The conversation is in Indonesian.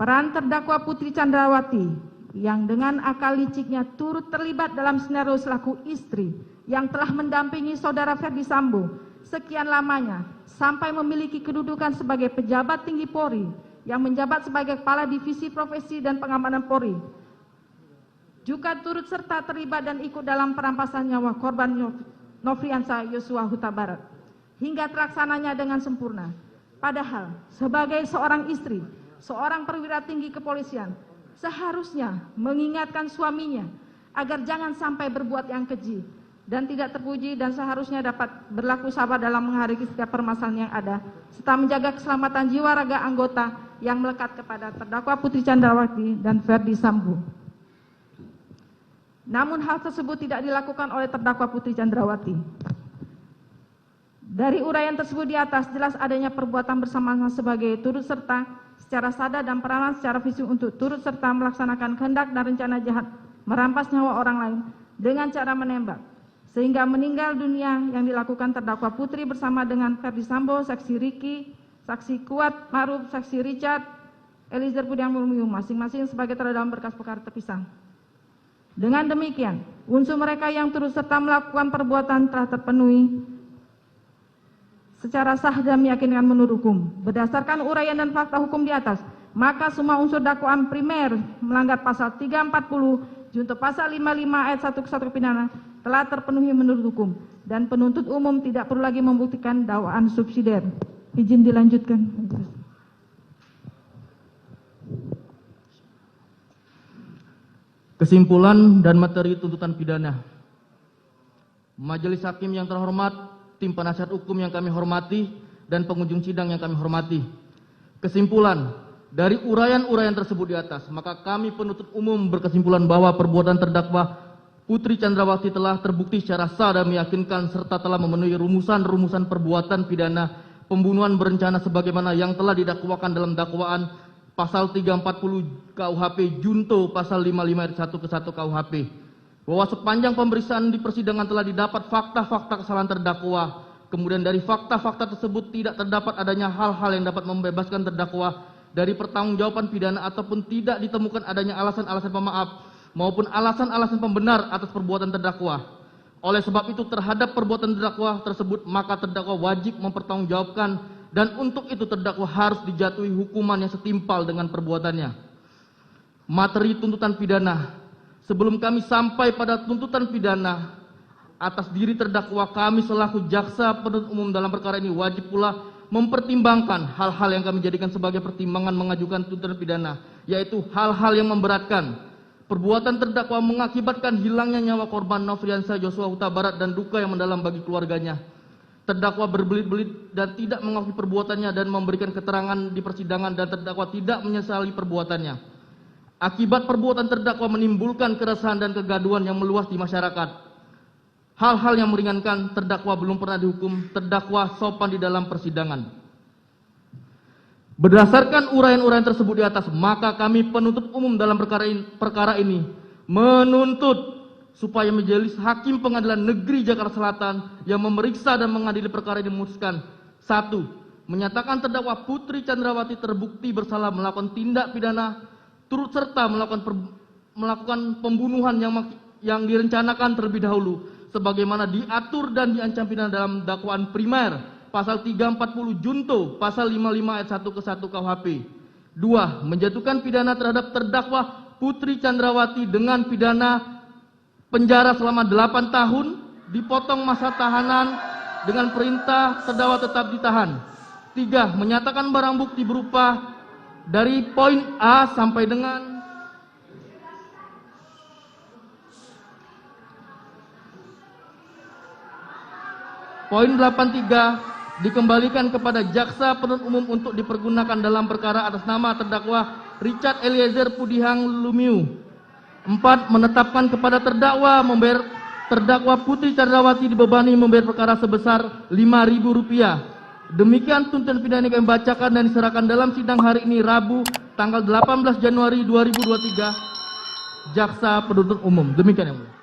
peran terdakwa Putri Candrawati yang dengan akal liciknya turut terlibat dalam skenario selaku istri yang telah mendampingi saudara Ferdi Sambo sekian lamanya sampai memiliki kedudukan sebagai pejabat tinggi Polri yang menjabat sebagai Kepala Divisi Profesi dan Pengamanan Polri, juga turut serta terlibat dan ikut dalam perampasan nyawa korban Nofriansah Yosua Huta Barat hingga terlaksananya dengan sempurna. Padahal sebagai seorang istri, seorang perwira tinggi kepolisian seharusnya mengingatkan suaminya agar jangan sampai berbuat yang keji dan tidak terpuji, dan seharusnya dapat berlaku sabar dalam menghadapi setiap permasalahan yang ada serta menjaga keselamatan jiwa raga anggota yang melekat kepada terdakwa Putri Candrawati dan Ferdi Sambo. Namun hal tersebut tidak dilakukan oleh terdakwa Putri Candrawati. Dari uraian tersebut di atas jelas adanya perbuatan bersama sebagai turut serta secara sadar dan peranan secara fisik untuk turut serta melaksanakan kehendak dan rencana jahat merampas nyawa orang lain dengan cara menembak sehingga meninggal dunia yang dilakukan terdakwa Putri bersama dengan Ferdi Sambo, saksi Ricky, saksi Kuat Ma'ruf, saksi Richard Eliezer Budiang Lumiu masing-masing sebagai terdakwa dalam berkas perkara terpisah. Dengan demikian, unsur mereka yang turut serta melakukan perbuatan telah terpenuhi secara sah dan meyakinkan menurut hukum. Berdasarkan uraian dan fakta hukum di atas, maka semua unsur dakwaan primer melanggar pasal 340 junto pasal 55 ayat 1 ke 1 pidana telah terpenuhi menurut hukum dan penuntut umum tidak perlu lagi membuktikan dakwaan subsidiar. Izin dilanjutkan. Kesimpulan dan materi tuntutan pidana. Majelis hakim yang terhormat, tim penasihat hukum yang kami hormati, dan pengunjung sidang yang kami hormati. Kesimpulan, dari uraian-uraian tersebut di atas, maka kami penuntut umum berkesimpulan bahwa perbuatan terdakwa Putri Candrawati telah terbukti secara sah dan meyakinkan serta telah memenuhi rumusan-rumusan perbuatan pidana pembunuhan berencana sebagaimana yang telah didakwakan dalam dakwaan pasal 340 KUHP junto pasal 55 ayat 1 ke 1 KUHP. Bahwa sepanjang pemeriksaan di persidangan telah didapat fakta-fakta kesalahan terdakwa. Kemudian dari fakta-fakta tersebut tidak terdapat adanya hal-hal yang dapat membebaskan terdakwa dari pertanggungjawaban pidana ataupun tidak ditemukan adanya alasan-alasan pemaaf maupun alasan-alasan pembenar atas perbuatan terdakwa. Oleh sebab itu terhadap perbuatan terdakwa tersebut maka terdakwa wajib mempertanggungjawabkan dan untuk itu terdakwa harus dijatuhi hukuman yang setimpal dengan perbuatannya. Materi tuntutan pidana. Sebelum kami sampai pada tuntutan pidana atas diri terdakwa, kami selaku jaksa penuntut umum dalam perkara ini wajib pula mempertimbangkan hal-hal yang kami jadikan sebagai pertimbangan mengajukan tuntutan pidana, yaitu hal-hal yang memberatkan. Perbuatan terdakwa mengakibatkan hilangnya nyawa korban Nofriansah Yosua Huta Barat dan duka yang mendalam bagi keluarganya. Terdakwa berbelit-belit dan tidak mengakui perbuatannya dan memberikan keterangan di persidangan dan terdakwa tidak menyesali perbuatannya. Akibat perbuatan terdakwa menimbulkan keresahan dan kegaduhan yang meluas di masyarakat. Hal-hal yang meringankan terdakwa belum pernah dihukum, terdakwa sopan di dalam persidangan. Berdasarkan uraian-uraian tersebut di atas, maka kami penuntut umum dalam perkara ini menuntut supaya Majelis Hakim Pengadilan Negeri Jakarta Selatan yang memeriksa dan mengadili perkara ini memutuskan: 1. Menyatakan terdakwa Putri Candrawati terbukti bersalah melakukan tindak pidana turut serta melakukan pembunuhan yang direncanakan terlebih dahulu sebagaimana diatur dan diancam pidana dalam dakwaan primer pasal 340 junto pasal 55 ayat 1 ke 1 KUHP. 2. Menjatuhkan pidana terhadap terdakwa Putri Candrawati dengan pidana penjara selama 8 tahun, dipotong masa tahanan dengan perintah terdakwa tetap ditahan. 3. Menyatakan barang bukti berupa dari poin A sampai dengan poin 83 dikembalikan kepada jaksa penuntut umum untuk dipergunakan dalam perkara atas nama terdakwa Richard Eliezer Budiang Lumiu. 4. Menetapkan kepada terdakwa membayar terdakwa Putri Candrawati dibebani membayar perkara sebesar Rp5.000. Demikian tuntutan pidana yang kami bacakan dan diserahkan dalam sidang hari ini Rabu tanggal 18 Januari 2023 Jaksa Penuntut Umum. Demikian yang mulia.